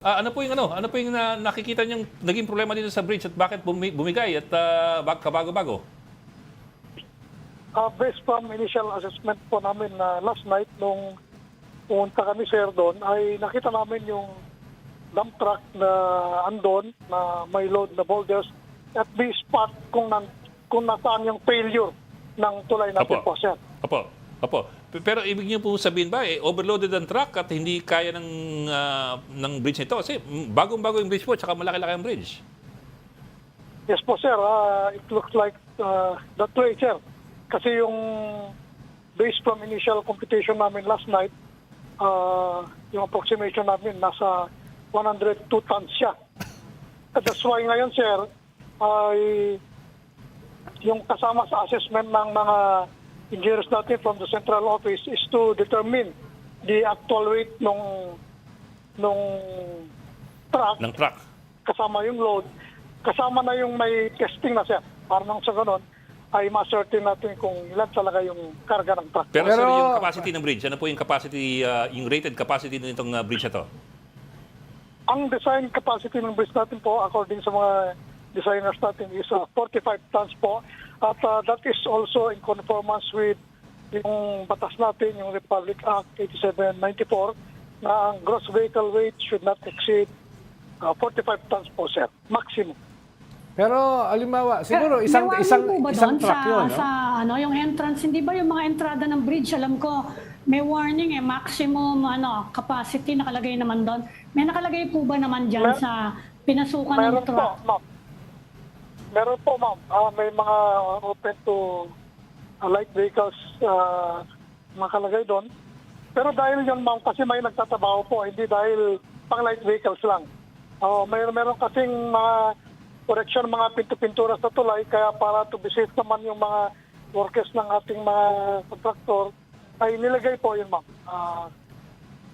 Ano po yung nakikita niyong naging problema dito sa bridge at bakit bumigay at kabago-bago? Based from initial assessment po namin na last night nung pumunta kami sir doon ay nakita namin yung dump truck na andon na may load na boulders at the spot kung nasaan yung failure ng tulay natin po sir. Opo. Pero ibig niyo po sabihin ba, overloaded ang truck at hindi kaya ng bridge nito? Kasi bagong-bago yung bridge po, tsaka malaki-laki ang bridge. Yes po sir, it looks like that way sir. Kasi yung based from initial computation namin last night, yung approximation namin nasa 102 tons siya. At that's why ngayon sir, ay yung kasama sa assessment ng mga engineers natin from the central office is to determine the actual weight nung truck. Ng truck. Kasama yung load. Kasama na yung may testing na siya. Para nang sa ganun, ay ma-certain natin kung ilan talaga yung karga ng truck. Pero sir, yung capacity ng bridge, ano po yung capacity, yung rated capacity nitong bridge na to? Ang design capacity ng bridge natin po, according sa mga designers natin, is 45 tons po. At that is also in conformance with yung batas natin, yung Republic Act 8794, na ang gross vehicle weight should not exceed 45 tons po, sir. Maximum. Pero alimawa, siguro isang truck yun, no? Sa yung entrance, hindi ba yung mga entrada ng bridge, alam ko, may warning maximum capacity nakalagay naman doon. May nakalagay po ba naman diyan sa pinasukan ng truck? Meron po, ma'am. May mga open to light vehicles makalagay doon. Pero dahil yun, ma'am, kasi may nagtatrabaho po, hindi dahil pang light vehicles lang. Meron kasing mga correction, mga pinto-pintura sa tulay, kaya para to be safe naman yung mga workers ng ating mga contractor, ay nilagay po yun, ma'am.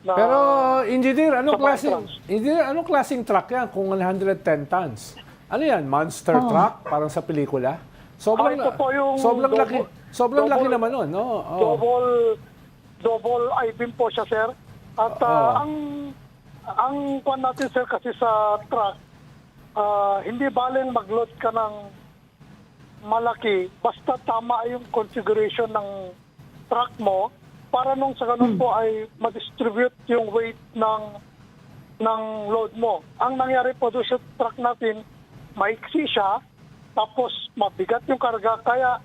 Pero, engineer, anong klaseng truck yan kung 110 tons? Ano yan? Monster truck? Parang sa pelikula? Sobrang laki naman nun, no? Double I-beam po siya, sir. At ang kwan natin, sir, kasi sa truck, hindi baling mag-load ka ng malaki, basta tama yung configuration ng truck mo para nung sa ganun po ay ma-distribute yung weight ng load mo. Ang nangyari po doon sa truck natin, maiksi siya, tapos mabigat yung karga, kaya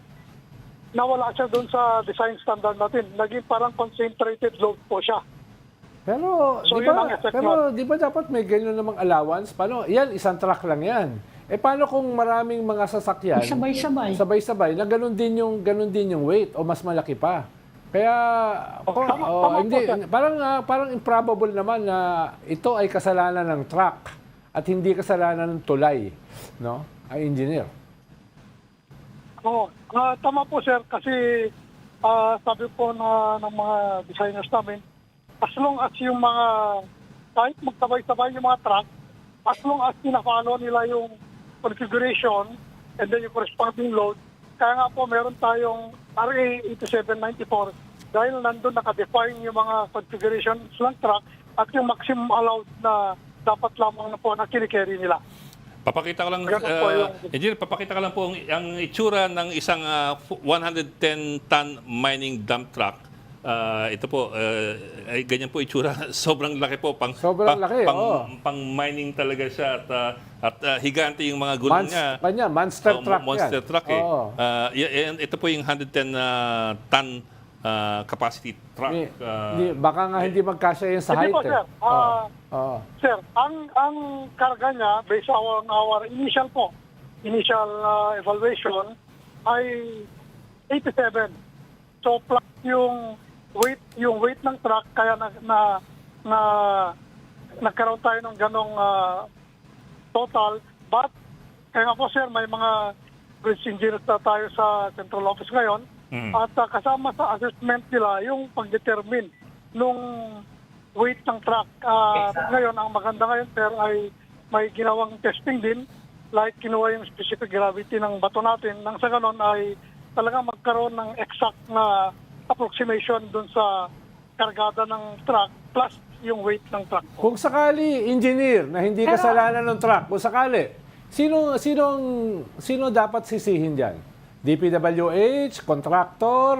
nawala siya doon sa design standard natin. Naging parang concentrated load po siya. Pero, So, di ba dapat may ganyan namang allowance? Paano? Yan, isang truck lang yan. Paano kung maraming mga sasakyan? Sabay-sabay, na ganun din yung weight o mas malaki pa. Kaya, parang improbable naman na ito ay kasalanan ng truck at hindi kasalanan ng tulay, no? Ay engineer. Tama po sir, kasi sabi po ng mga designers namin, as long as yung mga, kahit magsabay-sabay yung mga truck, as long as pina-follow nila yung configuration and then yung corresponding load, kaya nga po meron tayong RA 8794 dahil nandun nakadefine yung mga configurations ng truck at yung maximum allowed na dapat lamang na po na kinikerry nila. Papakita ko lang, engineer, papakita ko lang po ang itsura ng isang 110-ton mining dump truck. Ito po, ay ganyan po itsura. Sobrang laki po. Pang mining talaga siya at higante yung mga gulong niya. Monster truck Monster truck ito po yung 110-ton capacity truck. Baka nga hindi magkasya yun sa height. Sir. Sir, ang karga niya, based on our initial evaluation, ay 87. So plus yung weight ng truck, kaya nagkaroon tayo ng ganong total. But, kaya nga po sir, may mga bridge engineers na tayo sa central office ngayon. At kasama sa assessment nila yung pag-determine nung weight ng truck. Ngayon, ang maganda ngayon, sir, ay may ginawang testing din. Like, kinuha yung specific gravity ng bato natin. Nang sa ganon ay talagang magkaroon ng exact na approximation dun sa kargada ng truck. Plus, yung weight ng truck. Kung sakali, engineer, na hindi Pero- kasalanan ng truck, kung sakali, sino dapat sisihin dyan? DPWH, contractor,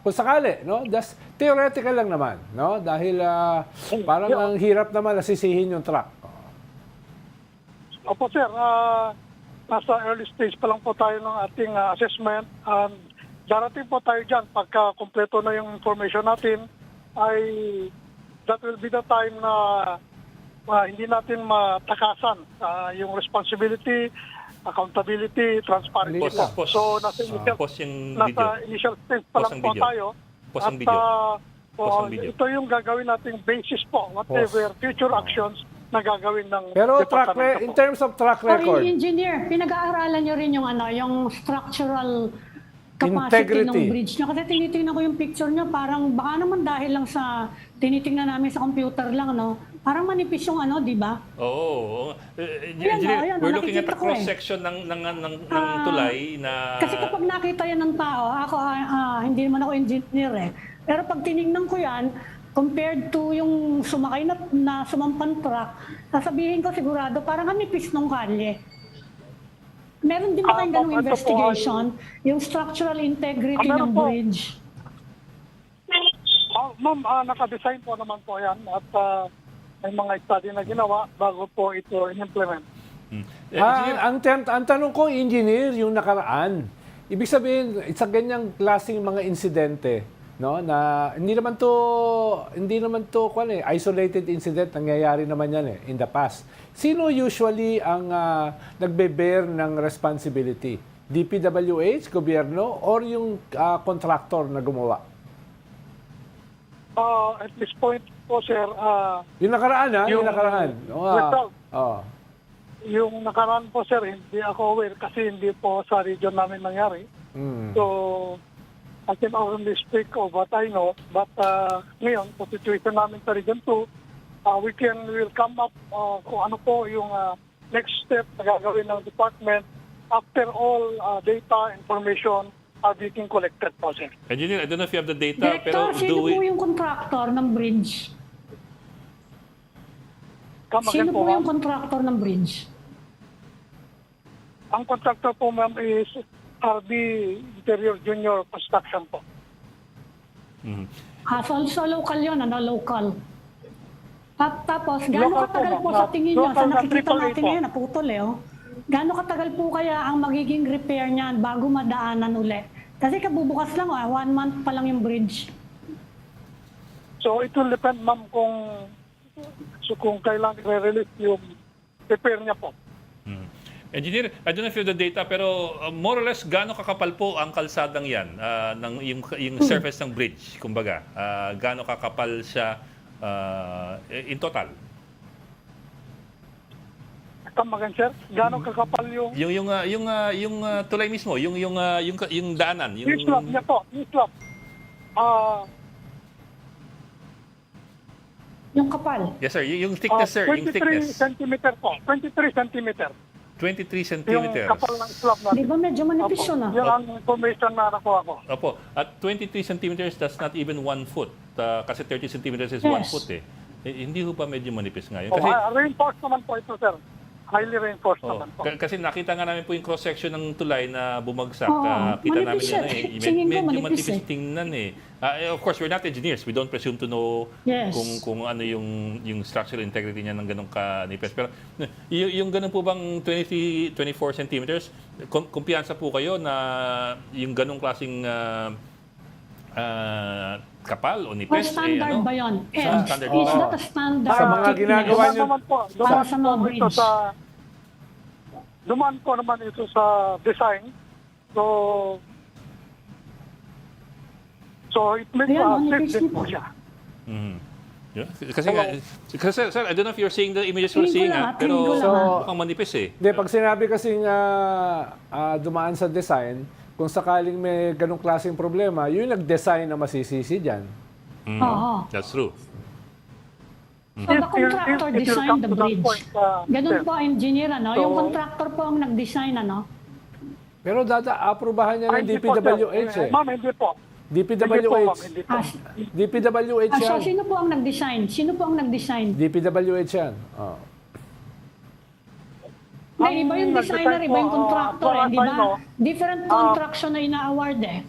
kung sakali, no? That's theoretical lang naman, no? Dahil parang ang hirap naman na sisihin yung truck. Opo sir, nasa early stage pa lang po tayo ng ating assessment. Darating po tayo dyan pagka kumpleto na yung information natin ay that will be the time na hindi natin matakasan yung responsibility, accountability, transparency Post- po. post- So nasa initial, post yung video. nasa initial stage pa Post lang ang po video. tayo. Post ang video. Post ang video. Ito yung gagawin nating basis po, whatever future actions na gagawin ng Pero departamento in po. terms of track Or record, engineer, pinag-aaralan nyo rin yung structural capacity Integrity. ng bridge nyo. Kasi tinitingnan ko yung picture nyo, parang baka naman dahil lang sa tinitingnan namin sa computer lang, no? Parang manipis yung di ba? Oo. Ayan, We're looking at the nakikita ko eh. cross-section ng tulay na... Kasi kapag nakita yan ng tao, ako, hindi naman ako engineer eh. Pero pag tinignan ko yan, compared to yung sumakay na sumampan truck, sasabihin ko sigurado parang nipis ng kalye. Meron din ba kayong ganung ito po investigation? Yung structural integrity meron ng po. bridge? Ma'am, naka-design po naman po yan at may mga study na ginawa bago po ito in-implement. Engineer, ang tanong ko, engineer, yung nakaraan. Ibig sabihin, sa ganyang klaseng mga insidente, no, na hindi naman to isolated incident, nangyayari naman yan in the past. Sino usually ang nagbe-bear ng responsibility? DPWH, gobyerno, or yung contractor na gumawa? At this point po, sir, Yung nakaraan, yung nakaraan. result. Oh. Yung nakaraan po, sir, hindi ako aware kasi hindi po sa region namin nangyari. Mm. So, I can only speak of what I know. But ngayon, sa situation namin sa Region 2, we'll come up kung ano po yung next step na gagawin ng department after all data, information are being collected po, sir. Engineer, I don't know if you have the data, Director, pero sino do we... po yung contractor ng bridge? Come again Sino po yung ma'am. contractor ng bridge? Ang contractor po, ma'am, is RB Interior Junior Construction po. Mhm. So local yun, local. Tapos, gaano Local po, katagal po ma'am. sa tingin nyo, sa Local na nakikita AAA natin po. ngayon, naputol gaano katagal po kaya ang magiging repair niyan bago madaanan uli? Kasi kabubukas lang, 1 month pa lang yung bridge. So it will depend, ma'am, kung kailan i-release yung repair niya po. Mhm. Engineer, I don't know if you have the data, pero more or less, gaano kakapal po ang kalsadang yan, yung surface ng bridge, kumbaga? Gaano kakapal siya in total? Come again, sir. Gano'ng kakapal yung Yung tulay mismo, yung daanan, yung slab niya po? Yung slab. Yung kapal. Yes, sir. Yung thickness, sir. Yung 23 thickness. centimeter po. 23 centimeter. 23 Yung centimeters. kapal ng slab Di natin. ba medyo manipis Opo. yun Yan ang information na nakuha ko. Opo. At 23 centimeters, that's not even 1 foot. Kasi 30 centimeters is Yes. 1 foot eh. Hindi ho pa medyo manipis ngayon. Oh, Kasi, reinforced naman po ito, sir. Highly reinforced oh, naman po. kasi nakita nga namin po yung cross-section ng tulay na bumagsak. Oo, Kita namin manipis yan siya. eh. Tingin ko Medyo manipis manipis eh. tingnan eh. Of course, we're not engineers. We don't presume to know Yes. kung ano yung structural integrity niya ng ganong kanipis. Pero yung ganun po bang 24 centimeters, kumpiyansa po kayo na yung ganong klaseng kapal o Or nipis? standard ba yun? Sa standard Is ba? that a standard? Sa mga ginagawa Dumaan niyo- naman po. Para sa mga bridge. Dumaan po naman ito sa design. So it makes Ayan, safe manipis din nito. po siya. Mhm. Yeah. Kasi sir, I don't know if you're seeing the images we're Tingin ko seeing, lang, pero tingin ko lang. mukhang manipis eh. Hindi, pag sinabi kasing dumaan sa design, kung sakaling may ganong klaseng problema, yung nag-design na masisisi dyan. Mhm. Oo. That's true. So the contractor It will designed come the to that bridge. point, Ganun sir. po, engineer, Yung So- contractor po ang nag-design, Pero aprubahan niya ng Hindi po, sir. DPWH eh. Ma'am, hindi po. Hindi po, ma'am, DPWH. hindi po. DPWH So, yan. sino po ang nag-design? Sino po ang nag-design? DPWH yan. Oh. Hindi, iba yung Ang designer, nag-design iba yung po, contractor, for di us, I ba? know, Different contraction na ina-award eh.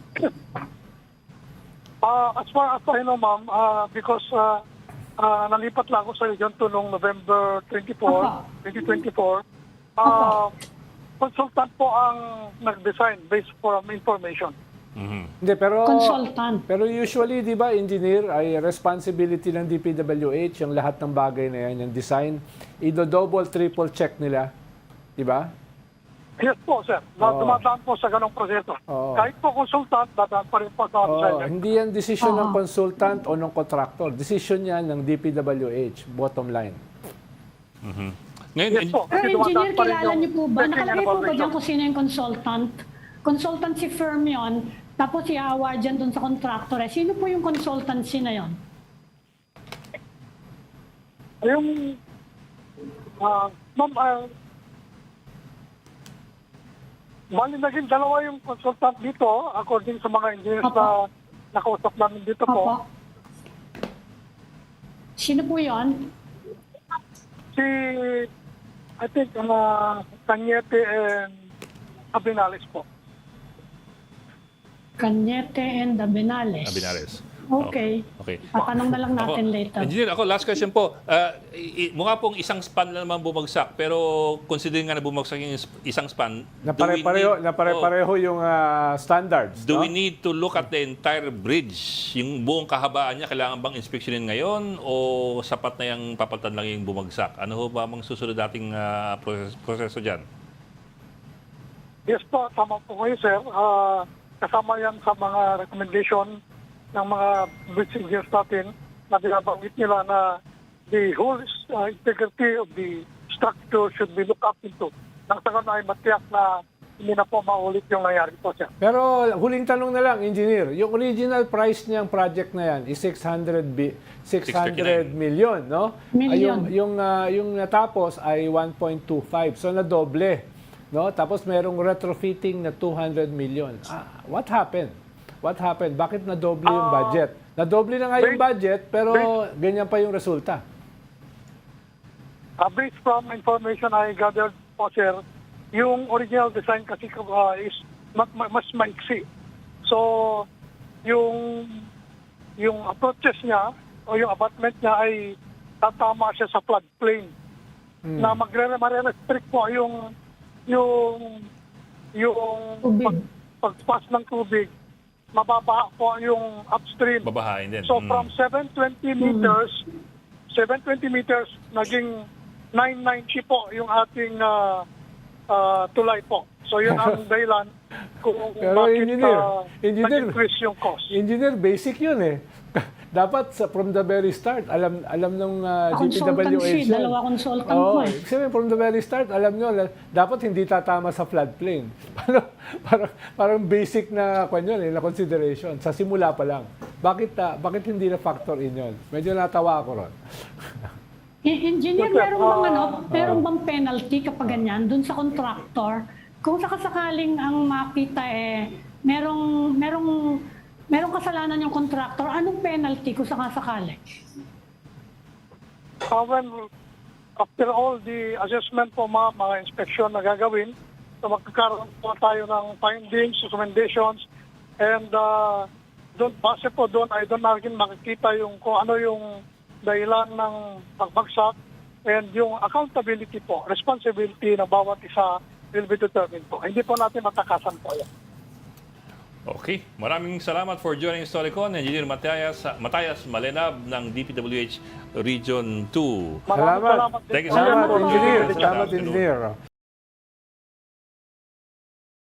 As far as I know, ma'am, because nalipat lang ako sa region to noong November 2024, consultant po ang nag-design based from information. Hindi, pero... Consultant. Pero usually, di ba, engineer ay responsibility ng DPWH, yung lahat ng bagay na yan, yung design, double, triple check nila. Di ba? Yes po, sir. Dumadaan po sa ganong proseso. Oo. Kahit po consultant, dadaan pa rin po sa Oo, designer. hindi yan decision ng consultant o ng contractor. Decision yan ng DPWH, bottom line. Ngayon, Yes po. Pero Kasi engineer, dumadaan pa rin kilala yung niyo po ba? testing and Nakalagay po ba evaluation. dyan kung sino yung consultant? Consultancy firm yon, tapos i-award dyan dun sa contractor. Eh. Sino po yung consultancy na yon? Yung, ma'am, bali naging dalawa yung consultant dito, according sa mga engineers na nakausap namin dito po. Opo. Sino po yon? Si, I think, Cañete and Abinales po. Cañete and Abinales. Abinares. Okay. Okay. Tatanong na lang natin Ako, later. Engineer, ako last question po. Mukha pong isang span na naman bumagsak, pero considering nga na bumagsak yung isang span, Na pare-pareho yung standards. do no? we need to look at the entire bridge? Yung buong kahabaan niya, kailangan bang inspeksyonin ngayon o sapat na yung papalitan lang yung bumagsak? Ano ho ba ang susunod dating proseso dyan? Yes po, tama po kayo, sir. Kasama yan sa mga recommendation ng mga bridge engineers natin na binabanggit nila na the whole integrity of the structure should be looked up into. Nang sa ganun ay matiyak na hindi na po maulit yung nangyari po, sir. Pero huling tanong na lang, engineer. Yung original price niyang project na yan is 600 million, no? Million. Yung natapos ay 1.25. So nadoble, no? Tapos merong retrofitting na 200 million. What happened? What happened? Bakit nadoble yung budget? Nadoble na nga yung budget, pero ganyan pa yung resulta. Based from information I gathered po, sir, yung original design kasi is mas maiksi. So, yung approaches niya o yung abutment niya ay tatama siya sa floodplain. Na magre-restrict po yung Tubig. pagpas ng tubig, mababa po yung upstream. Babahain din. So from 720 meters, naging 990 po yung ating tulay po. So yun ang dahilan kung Pero bakit engineer, nag-increase yung cost. engineer, basic yun eh. Dapat from the very start, alam ng Consultancy, DPWH yan. dalawa consultant Oo, mo eh. kasi from the very start, alam nyo, dapat hindi tatama sa floodplain. Parang basic na na consideration. Sa simula pa lang. Bakit hindi na factor in yun? Medyo natawa ako ron. Engineer, meron bang penalty kapag ganyan dun sa contractor? Kung sakasakaling ang makita merong kasalanan yung contractor, anong penalty kung sakasakali? When after all the assessment po mga inspection na gagawin, so magkakaroon po tayo ng findings, recommendations, and base po doon ay doon natin makikita yung kung ano yung dahilan ng pagbagsak and yung accountability po, responsibility ng bawat isa will be determined po. Hindi po natin matakasan po yan. Okay. Maraming salamat for joining Storycon, Engineer Matayas Malenab ng DPWH Region 2. Maraming salamat. Thank you, din po. sir. Salamat, engineer. Good Salamat, afternoon. engineer.